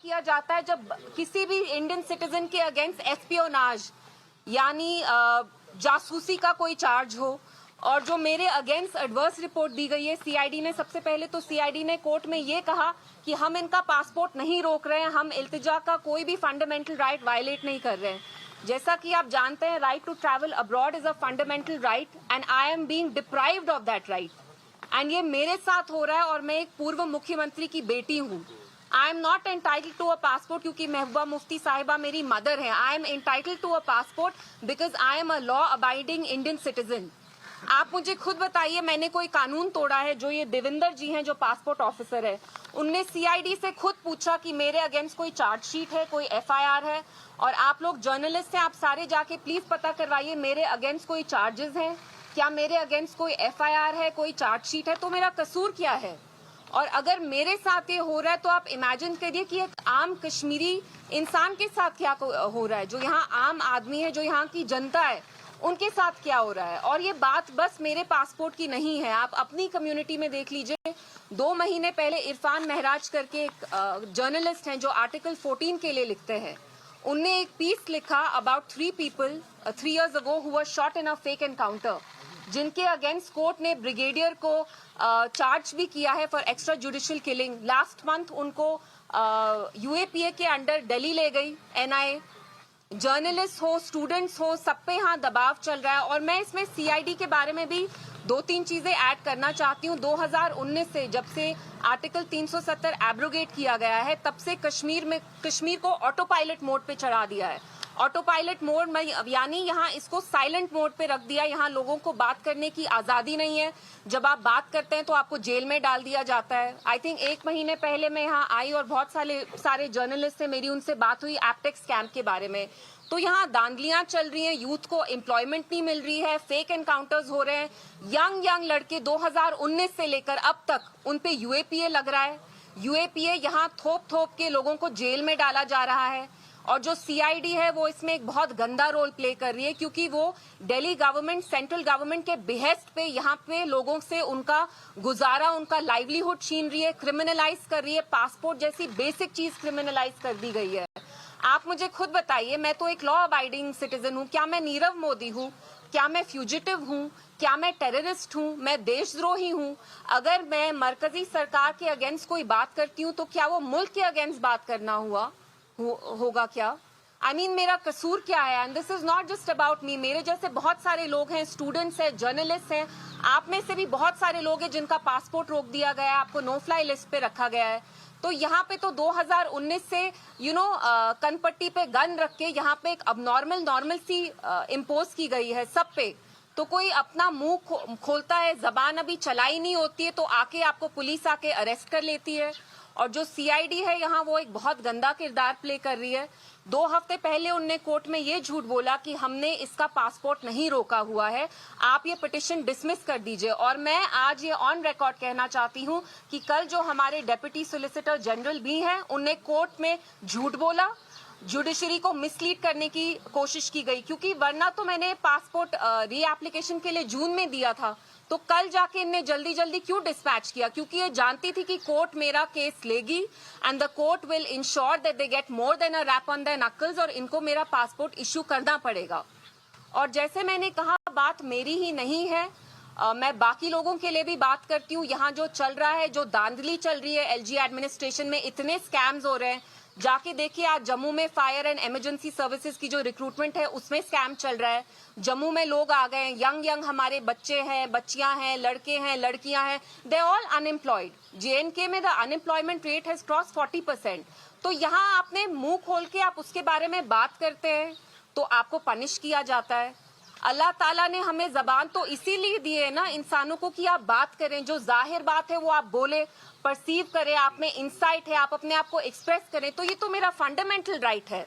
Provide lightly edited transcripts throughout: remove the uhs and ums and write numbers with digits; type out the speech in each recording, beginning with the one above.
किया जाता है जब किसी भी इंडियन सिटीजन के अगेंस्ट एस्पियोनाज यानी जासूसी का कोई चार्ज हो और जो मेरे अगेंस्ट एडवर्स रिपोर्ट दी गई है सीआईडी ने। सबसे पहले तो सीआईडी ने कोर्ट में ये कहा कि हम इनका पासपोर्ट नहीं रोक रहे हैं, हम इल्तिजा का कोई भी फंडामेंटल राइट वायलेट नहीं कर रहे हैं। जैसा कि आप जानते हैं, right to travel abroad is a fundamental right and I am being deprived of that right, and ये मेरे साथ हो रहा है और मैं एक पूर्व मुख्यमंत्री की बेटी हूँ। I am not entitled to a passport क्योंकि महबूबा मुफ्ती साहिबा मेरी मदर है। I am entitled to a passport because I am a law abiding Indian citizen. आप मुझे खुद बताइए, मैंने कोई कानून तोड़ा है? जो ये देविंदर जी हैं, जो पासपोर्ट ऑफिसर है, उनने सीआईडी से खुद पूछा कि मेरे अगेंस्ट कोई चार्जशीट है, कोई एफआईआर है? और आप लोग जर्नलिस्ट हैं, आप सारे जाके प्लीज पता करवाइए मेरे अगेंस्ट कोई चार्जेस हैं क्या, मेरे अगेंस्ट कोई एफआईआर है, कोई चार्जशीट है? तो मेरा कसूर क्या है? और अगर मेरे साथ ये हो रहा है तो आप इमेजिन करिए कि एक आम कश्मीरी इंसान के साथ क्या हो रहा है, जो यहाँ आम आदमी है, जो यहाँ की जनता है, उनके साथ क्या हो रहा है। और ये बात बस मेरे पासपोर्ट की नहीं है, आप अपनी कम्युनिटी में देख लीजिए। 2 महीने पहले इरफान महराज करके एक जर्नलिस्ट हैं जो आर्टिकल 14 के लिए लिखते हैं, उनने एक पीस लिखा about 3 people 3 years ago who were shot in a fake encounter, जिनके अगेंस्ट कोर्ट ने ब्रिगेडियर को चार्ज भी किया है for extra judicial killing. Last month उनको यूएपीए के अंडर दिल्ली ले गई एनआईए। जर्नलिस्ट हो, स्टूडेंट्स हो, सब पे यहाँ दबाव चल रहा है। और मैं इसमें सीआईडी के बारे में भी 2-3 चीजें ऐड करना चाहती हूँ। 2019 से जब से आर्टिकल 370 एब्रोगेट किया गया है, तब से कश्मीर को ऑटो पायलट मोड पे चढ़ा दिया है। ऑटो पायलट मोड में यानी यहाँ इसको साइलेंट मोड पे रख दिया। यहाँ लोगों को बात करने की आजादी नहीं है। जब आप बात करते हैं तो आपको जेल में डाल दिया जाता है। आई थिंक 1 महीने पहले मैं यहाँ आई और बहुत सारे जर्नलिस्ट से मेरी उनसे बात हुई एप्टेक्स कैंप के बारे में। तो यहाँ दांधलियां चल रही हैं, यूथ को एम्प्लॉयमेंट नहीं मिल रही है, फेक एनकाउंटर्स हो रहे हैं। यंग लड़के 2019 से लेकर अब तक उन पे यूएपीए लग रहा है। यूएपीए यहाँ थोप के लोगों को जेल में डाला जा रहा है। और जो सीआईडी है वो इसमें एक बहुत गंदा रोल प्ले कर रही है, क्योंकि वो दिल्ली गवर्नमेंट, सेंट्रल गवर्नमेंट के बिहेस्ट पे यहाँ पे लोगों से उनका गुजारा, उनका लाइवलीहुड छीन रही है, क्रिमिनलाइज कर रही है। पासपोर्ट जैसी बेसिक चीज क्रिमिनलाइज कर दी गई है। आप मुझे खुद बताइए, मैं तो एक लॉ अबाइडिंग सिटीजन हूँ, क्या मैं नीरव मोदी हूँ? क्या मैं फ्यूजिटिव हूँ? क्या मैं टेररिस्ट हूँ? मैं देशद्रोही हूँ? अगर मैं मरकजी सरकार के अगेंस्ट कोई बात करती हूँ तो क्या वो मुल्क के अगेंस्ट बात करना होगा क्या? I mean, मेरा कसूर क्या है? And this is not just about me. मेरे जैसे बहुत सारे लोग हैं, स्टूडेंट्स हैं, जर्नलिस्ट हैं, आप में से भी बहुत सारे लोग हैं जिनका पासपोर्ट रोक दिया गया है, आपको नो फ्लाई लिस्ट पे रखा गया है। तो यहाँ पे तो 2019 से कनपट्टी पे गन रख के यहाँ पे एक नॉर्मल सी इम्पोज की गई है सब पे। तो कोई अपना मुंह खोलता है, जबान अभी चलाई नहीं होती है तो आके आपको पुलिस आके अरेस्ट कर लेती है। और जो सीआईडी है यहाँ, वो एक बहुत गंदा किरदार प्ले कर रही है। 2 हफ्ते पहले उनने कोर्ट में ये झूठ बोला कि हमने इसका पासपोर्ट नहीं रोका हुआ है, आप ये पिटिशन डिसमिस कर दीजिए। और मैं आज ये ऑन रिकॉर्ड कहना चाहती हूँ कि कल जो हमारे डेप्यूटी सोलिसिटर जनरल भी हैं, उनने कोर्ट में झूठ बोला, जुडिशरी को मिसलीड करने की कोशिश की गई। क्योंकि वरना तो मैंने पासपोर्ट रीएप्लीकेशन के लिए जून में दिया था, तो कल जाके इनने जल्दी क्यों डिस्पैच किया? क्योंकि ये जानती थी कि कोर्ट मेरा केस लेगी and the court will ensure that they get more than a rap on their knuckles, और इनको मेरा पासपोर्ट इश्यू करना पड़ेगा। और जैसे मैंने कहा, बात मेरी ही नहीं है, मैं बाकी लोगों के लिए भी बात करती हूँ। यहाँ जो चल रहा है, जो धांधली चल रही है एलजी एडमिनिस्ट्रेशन में, इतने स्कैम्स हो रहे हैं। जाके देखिए आज जम्मू में फायर एंड इमरजेंसी सर्विसेज की जो रिक्रूटमेंट है उसमें स्कैम चल रहा है। जम्मू में लोग आ गए, यंग हमारे बच्चे हैं, बच्चियां हैं, लड़के हैं, लड़कियां हैं, दे ऑल अनएम्प्लॉयड। जेएनके में the unemployment rate has cross 40%। तो यहाँ आपने मुंह खोल के आप उसके बारे में बात करते हैं तो आपको पनिश किया जाता है। अल्लाह ताला ने हमें जबान तो इसीलिए दी है ना इंसानों को, कि आप बात करें, जो जाहिर बात है वो आप बोले, परसीव करें, आप में इंसाइट है, आप अपने आप को एक्सप्रेस करें। तो ये तो मेरा फंडामेंटल राइट है।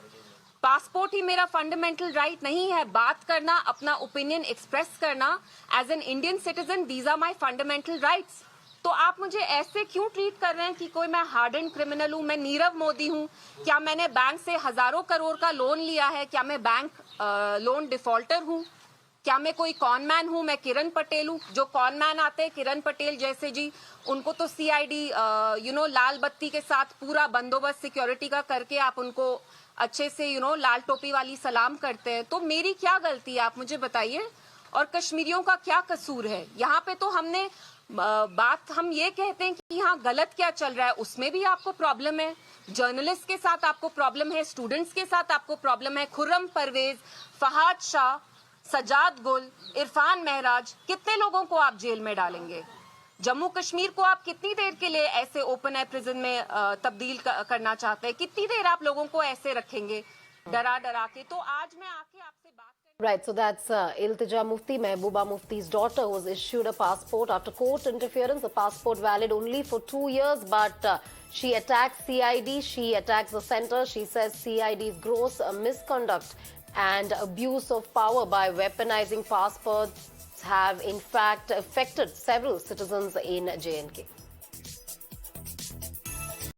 पासपोर्ट ही मेरा फंडामेंटल राइट नहीं है? बात करना, अपना ओपिनियन एक्सप्रेस करना as an Indian citizen, these are my fundamental rights. तो आप मुझे ऐसे क्यों ट्रीट कर रहे हैं कि कोई मैं हार्डन क्रिमिनल हूँ? मैं नीरव मोदी हूँ? क्या मैंने बैंक से हजारों करोड़ का लोन लिया है? क्या मैं बैंक लोन डिफॉल्टर हूँ? क्या मैं कोई कॉनमैन हूं? मैं किरण पटेल हूं? जो कॉनमैन आते हैं किरण पटेल जैसे जी, उनको तो सीआईडी लाल बत्ती के साथ पूरा बंदोबस्त सिक्योरिटी का करके आप उनको अच्छे से लाल टोपी वाली सलाम करते हैं। तो मेरी क्या गलती है, आप मुझे बताइए। और कश्मीरियों का क्या कसूर है? यहाँ पे तो हमने बात हम ये कहते हैं कि यहाँ गलत क्या चल रहा है, उसमें भी आपको प्रॉब्लम है। जर्नलिस्ट के साथ आपको प्रॉब्लम है, स्टूडेंट्स के साथ आपको प्रॉब्लम है। खुर्रम परवेज, फहाद शाह, सजाद गुल, इरफान महराज, कितने लोगों को आप जेल में डालेंगे? जम्मू कश्मीर को आप कितनी देर के लिए ऐसे ओपन एयर प्रिजन में तब्दील करना चाहते हैं? कितनी देर आप लोगों को ऐसे रखेंगे डरा डरा के? तो आज मैं आके आपसे बात Right, so that's Iltija Mufti, Mehbooba Mufti's daughter, was issued a passport after court interference. A passport valid only for 2 years, but she attacks CID, she attacks the center. She says CID's gross misconduct and abuse of power by weaponizing passports have in fact affected several citizens in J&K.